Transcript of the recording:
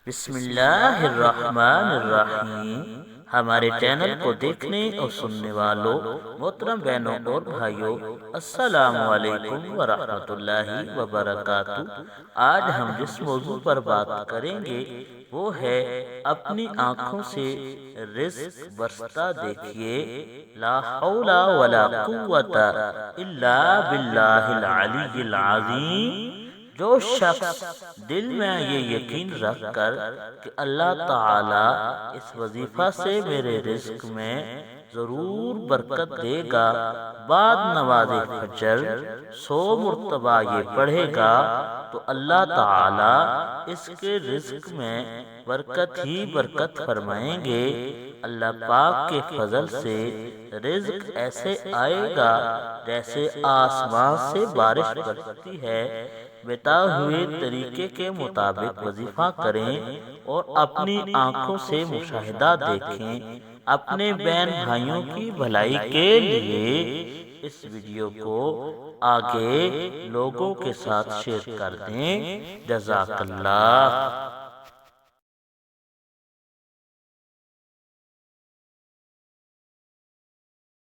بسم اللہ الرحمن الرحیم۔ ہمارے چینل کو دیکھنے اور سننے والوں محترم بہنوں اور بھائیوں، السلام علیکم ورحمۃ اللہ وبرکاتہ۔ آج ہم جس موضوع پر بات کریں گے وہ ہے اپنی آنکھوں سے رزق برستا دیکھیے، لا حول ولا قوت الا باللہ العلی العظیم۔ جو شخص دل میں یہ یقین رکھ کر کہ اللہ تعالی اس وظیفہ سے میرے رزق میں ضرور برکت دے گا، بعد نماز فجر 100 مرتبہ یہ پڑھے گا تو اللہ تعالی اس کے رزق میں برکت ہی برکت فرمائیں گے۔ اللہ پاک کے فضل سے رزق ایسے آئے گا جیسے آسمان سے بارش برستی ہے۔ بتائے ہوئے طریقے کے مطابق وظیفہ کریں اور اپنی آنکھوں سے مشاہدہ دیکھیں۔ اپنے بہن بھائیوں کی بھلائی کے لیے اس ویڈیو کو آگے لوگوں کے ساتھ شیئر کر دیں۔ جزاک اللہ۔